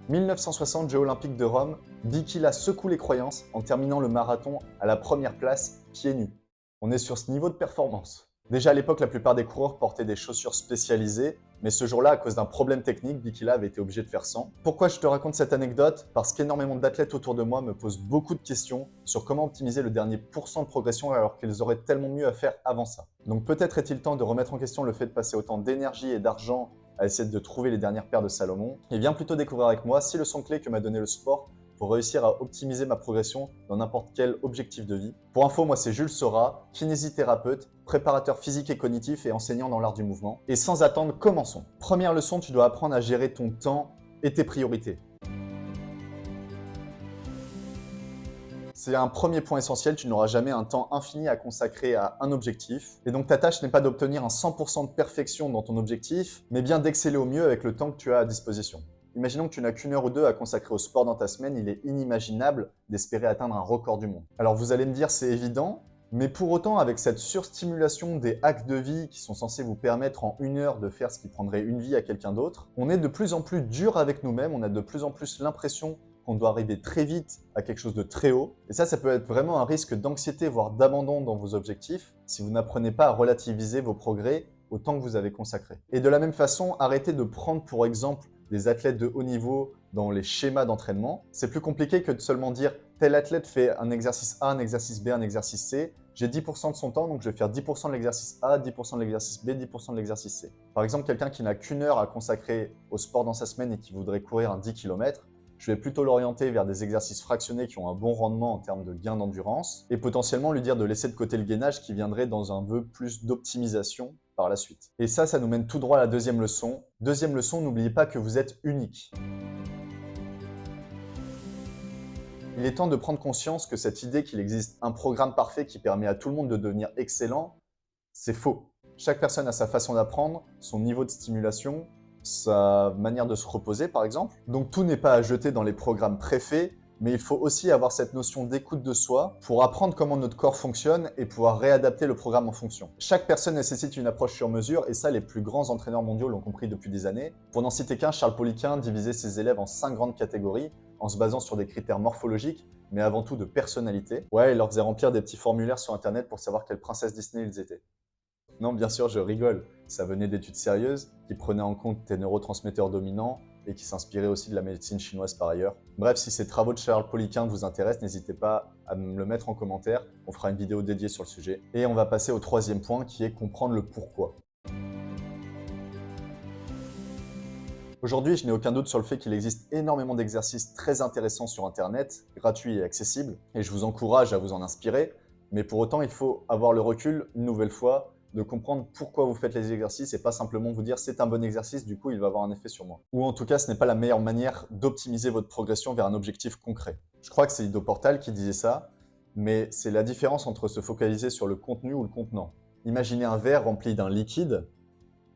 1960, Jeux Olympiques de Rome, Bikila secoue les croyances en terminant le marathon à la première place, pieds nus. On est sur ce niveau de performance. Déjà à l'époque, la plupart des coureurs portaient des chaussures spécialisées, mais ce jour-là, à cause d'un problème technique, Bikila avait été obligé de faire sans. Pourquoi je te raconte cette anecdote? Parce qu'énormément d'athlètes autour de moi me posent beaucoup de questions sur comment optimiser le dernier pourcent de progression alors qu'ils auraient tellement mieux à faire avant ça. Donc peut-être est-il temps de remettre en question le fait de passer autant d'énergie et d'argent à essayer de trouver les dernières paires de Salomon, et viens plutôt découvrir avec moi 6 leçons clés que m'a donné le sport pour réussir à optimiser ma progression dans n'importe quel objectif de vie. Pour info, moi c'est Jules Sora, kinésithérapeute, préparateur physique et cognitif et enseignant dans l'art du mouvement. Et sans attendre, commençons. Première leçon, tu dois apprendre à gérer ton temps et tes priorités. C'est un premier point essentiel, tu n'auras jamais un temps infini à consacrer à un objectif. Et donc ta tâche n'est pas d'obtenir un 100% de perfection dans ton objectif, mais bien d'exceller au mieux avec le temps que tu as à disposition. Imaginons que tu n'as qu'une heure ou deux à consacrer au sport dans ta semaine, il est inimaginable d'espérer atteindre un record du monde. Alors vous allez me dire c'est évident, mais pour autant avec cette surstimulation des hacks de vie qui sont censés vous permettre en une heure de faire ce qui prendrait une vie à quelqu'un d'autre, on est de plus en plus dur avec nous-mêmes, on a de plus en plus l'impression qu'on doit arriver très vite à quelque chose de très haut. Et ça peut être vraiment un risque d'anxiété, voire d'abandon dans vos objectifs, si vous n'apprenez pas à relativiser vos progrès au temps que vous avez consacré. Et de la même façon, arrêtez de prendre pour exemple des athlètes de haut niveau dans les schémas d'entraînement. C'est plus compliqué que de seulement dire tel athlète fait un exercice A, un exercice B, un exercice C. J'ai 10% de son temps, donc je vais faire 10% de l'exercice A, 10% de l'exercice B, 10% de l'exercice C. Par exemple, quelqu'un qui n'a qu'une heure à consacrer au sport dans sa semaine et qui voudrait courir un 10 km, je vais plutôt l'orienter vers des exercices fractionnés qui ont un bon rendement en termes de gain d'endurance et potentiellement lui dire de laisser de côté le gainage qui viendrait dans un vœu plus d'optimisation par la suite. Et ça nous mène tout droit à la deuxième leçon. Deuxième leçon, n'oubliez pas que vous êtes unique. Il est temps de prendre conscience que cette idée qu'il existe un programme parfait qui permet à tout le monde de devenir excellent, c'est faux. Chaque personne a sa façon d'apprendre, son niveau de stimulation, sa manière de se reposer par exemple. Donc tout n'est pas à jeter dans les programmes préfaits, mais il faut aussi avoir cette notion d'écoute de soi pour apprendre comment notre corps fonctionne et pouvoir réadapter le programme en fonction. Chaque personne nécessite une approche sur mesure et ça les plus grands entraîneurs mondiaux l'ont compris depuis des années. Pour n'en citer qu'un, Charles Poliquin divisait ses élèves en 5 grandes catégories en se basant sur des critères morphologiques, mais avant tout de personnalité. Ouais, il leur faisait remplir des petits formulaires sur internet pour savoir quelle princesse Disney ils étaient. Non, bien sûr, je rigole. Ça venait d'études sérieuses qui prenaient en compte tes neurotransmetteurs dominants et qui s'inspiraient aussi de la médecine chinoise par ailleurs. Bref, si ces travaux de Charles Poliquin vous intéressent, n'hésitez pas à me le mettre en commentaire. On fera une vidéo dédiée sur le sujet. Et on va passer au troisième point qui est comprendre le pourquoi. Aujourd'hui, je n'ai aucun doute sur le fait qu'il existe énormément d'exercices très intéressants sur Internet, gratuits et accessibles, et je vous encourage à vous en inspirer. Mais pour autant, il faut avoir le recul, une nouvelle fois, de comprendre pourquoi vous faites les exercices et pas simplement vous dire c'est un bon exercice, du coup il va avoir un effet sur moi. Ou en tout cas, ce n'est pas la meilleure manière d'optimiser votre progression vers un objectif concret. Je crois que c'est Ido Portal qui disait ça, mais c'est la différence entre se focaliser sur le contenu ou le contenant. Imaginez un verre rempli d'un liquide,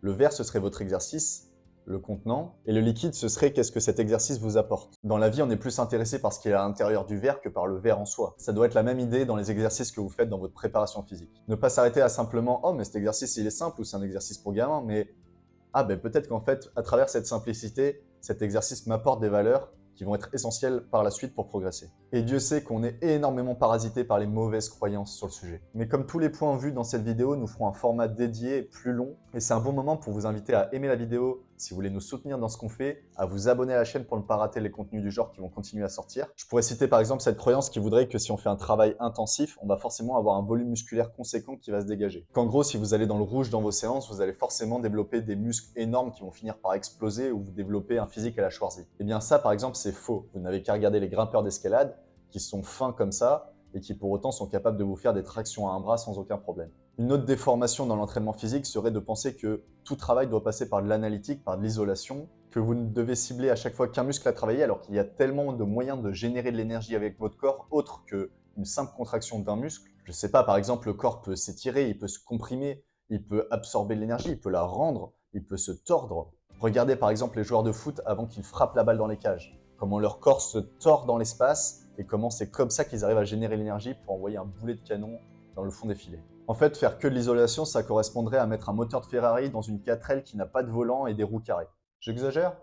le verre ce serait votre exercice, le contenant, et le liquide ce serait qu'est-ce que cet exercice vous apporte. Dans la vie, on est plus intéressé par ce qui est à l'intérieur du verre que par le verre en soi. Ça doit être la même idée dans les exercices que vous faites dans votre préparation physique. Ne pas s'arrêter à simplement « Oh, mais cet exercice, il est simple » ou « C'est un exercice pour gamin », mais « Ah, ben peut-être qu'en fait, à travers cette simplicité, cet exercice m'apporte des valeurs qui vont être essentielles par la suite pour progresser. » Et Dieu sait qu'on est énormément parasité par les mauvaises croyances sur le sujet. Mais comme tous les points vus dans cette vidéo, nous ferons un format dédié et plus long. Et c'est un bon moment pour vous inviter à aimer la vidéo si vous voulez nous soutenir dans ce qu'on fait, à vous abonner à la chaîne pour ne pas rater les contenus du genre qui vont continuer à sortir. Je pourrais citer par exemple cette croyance qui voudrait que si on fait un travail intensif, on va forcément avoir un volume musculaire conséquent qui va se dégager. Qu'en gros, si vous allez dans le rouge dans vos séances, vous allez forcément développer des muscles énormes qui vont finir par exploser ou vous développer un physique à la Schwarzy. Eh bien ça, par exemple, c'est faux. Vous n'avez qu'à regarder les grimpeurs d'escalade qui sont fins comme ça et qui pour autant sont capables de vous faire des tractions à un bras sans aucun problème. Une autre déformation dans l'entraînement physique serait de penser que tout travail doit passer par de l'analytique, par de l'isolation, que vous ne devez cibler à chaque fois qu'un muscle à travailler alors qu'il y a tellement de moyens de générer de l'énergie avec votre corps autre qu'une simple contraction d'un muscle. Je sais pas, par exemple, le corps peut s'étirer, il peut se comprimer, il peut absorber de l'énergie, il peut la rendre, il peut se tordre. Regardez par exemple les joueurs de foot avant qu'ils frappent la balle dans les cages. Comment leur corps se tord dans l'espace et comment c'est comme ça qu'ils arrivent à générer l'énergie pour envoyer un boulet de canon dans le fond des filets. En fait, faire que de l'isolation, ça correspondrait à mettre un moteur de Ferrari dans une 4L qui n'a pas de volant et des roues carrées. J'exagère?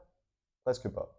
Presque pas.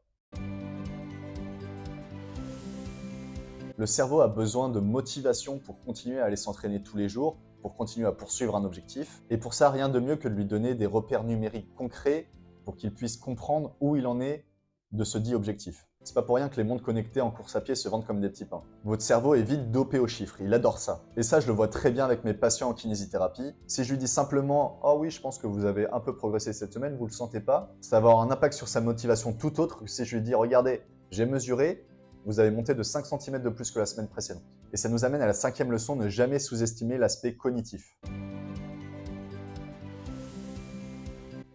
Le cerveau a besoin de motivation pour continuer à aller s'entraîner tous les jours, pour continuer à poursuivre un objectif. Et pour ça, rien de mieux que de lui donner des repères numériques concrets pour qu'il puisse comprendre où il en est de ce dit objectif. C'est pas pour rien que les montres connectées en course à pied se vendent comme des petits pains. Votre cerveau est vite dopé aux chiffres, il adore ça. Et ça, je le vois très bien avec mes patients en kinésithérapie. Si je lui dis simplement « Oh oui, je pense que vous avez un peu progressé cette semaine, vous le sentez pas ?» Ça va avoir un impact sur sa motivation tout autre que si je lui dis « Regardez, j'ai mesuré, vous avez monté de 5 cm de plus que la semaine précédente. » Et ça nous amène à la 5e leçon, ne jamais sous-estimer l'aspect cognitif.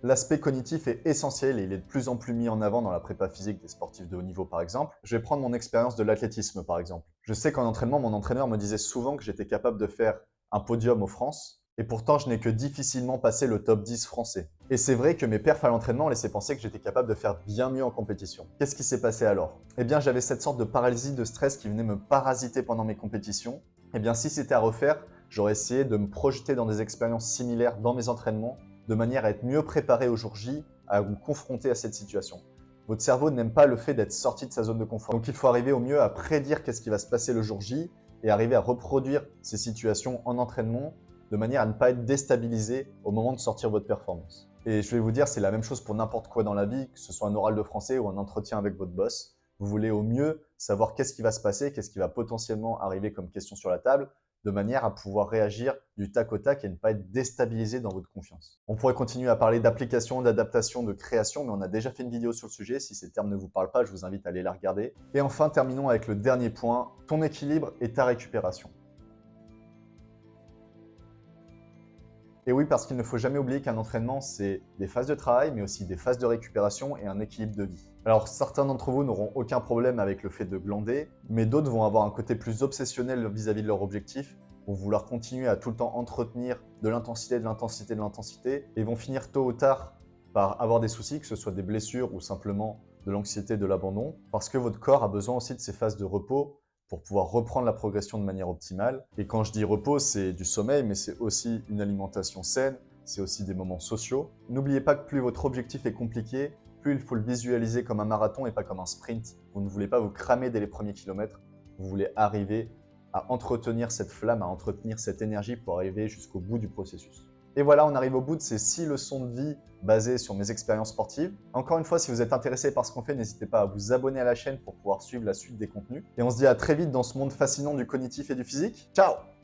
L'aspect cognitif est essentiel et il est de plus en plus mis en avant dans la prépa physique des sportifs de haut niveau par exemple. Je vais prendre mon expérience de l'athlétisme par exemple. Je sais qu'en entraînement, mon entraîneur me disait souvent que j'étais capable de faire un podium aux France et pourtant je n'ai que difficilement passé le top 10 français. Et c'est vrai que mes perfs à l'entraînement laissaient penser que j'étais capable de faire bien mieux en compétition. Qu'est-ce qui s'est passé alors? Eh bien j'avais cette sorte de paralysie de stress qui venait me parasiter pendant mes compétitions. Eh bien si c'était à refaire, j'aurais essayé de me projeter dans des expériences similaires dans mes entraînements de manière à être mieux préparé au jour J à vous confronter à cette situation. Votre cerveau n'aime pas le fait d'être sorti de sa zone de confort. Donc il faut arriver au mieux à prédire qu'est-ce qui va se passer le jour J et arriver à reproduire ces situations en entraînement de manière à ne pas être déstabilisé au moment de sortir votre performance. Et je vais vous dire, c'est la même chose pour n'importe quoi dans la vie, que ce soit un oral de français ou un entretien avec votre boss. Vous voulez au mieux savoir qu'est-ce qui va se passer, qu'est-ce qui va potentiellement arriver comme question sur la table, de manière à pouvoir réagir du tac au tac et ne pas être déstabilisé dans votre confiance. On pourrait continuer à parler d'application, d'adaptation, de création, mais on a déjà fait une vidéo sur le sujet. Si ces termes ne vous parlent pas, je vous invite à aller la regarder. Et enfin, terminons avec le dernier point, ton équilibre et ta récupération. Et oui, parce qu'il ne faut jamais oublier qu'un entraînement, c'est des phases de travail, mais aussi des phases de récupération et un équilibre de vie. Alors, certains d'entre vous n'auront aucun problème avec le fait de glander, mais d'autres vont avoir un côté plus obsessionnel vis-à-vis de leur objectif, vont vouloir continuer à tout le temps entretenir de l'intensité, de l'intensité, de l'intensité, et vont finir tôt ou tard par avoir des soucis, que ce soit des blessures ou simplement de l'anxiété, de l'abandon, parce que votre corps a besoin aussi de ces phases de repos pour pouvoir reprendre la progression de manière optimale. Et quand je dis repos, c'est du sommeil, mais c'est aussi une alimentation saine, c'est aussi des moments sociaux. N'oubliez pas que plus votre objectif est compliqué, plus il faut le visualiser comme un marathon et pas comme un sprint. Vous ne voulez pas vous cramer dès les premiers kilomètres, vous voulez arriver à entretenir cette flamme, à entretenir cette énergie pour arriver jusqu'au bout du processus. Et voilà, on arrive au bout de ces 6 leçons de vie basées sur mes expériences sportives. Encore une fois, si vous êtes intéressé par ce qu'on fait, n'hésitez pas à vous abonner à la chaîne pour pouvoir suivre la suite des contenus. Et on se dit à très vite dans ce monde fascinant du cognitif et du physique. Ciao!